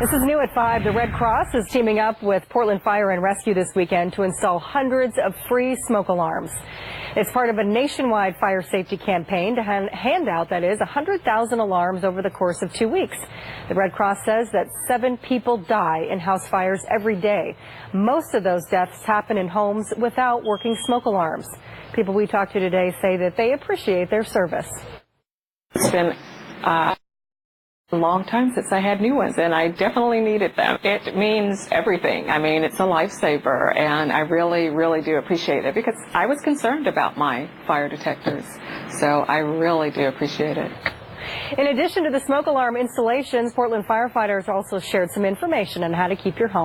This is new at 5. The Red Cross is teaming up with Portland Fire and Rescue this weekend to install hundreds of free smoke alarms. It's part of a nationwide fire safety campaign to hand out, 100,000 alarms over the course of 2 weeks. The Red Cross says that 7 people die in house fires every day. Most of those deaths happen in homes without working smoke alarms. People we talked to today say that they appreciate their service. It's been a long time since I had new ones, and I definitely needed them. It means everything. I mean, it's a lifesaver, and I really, really do appreciate it because I was concerned about my fire detectors, so I really do appreciate it. In addition to the smoke alarm installations, Portland firefighters also shared some information on how to keep your home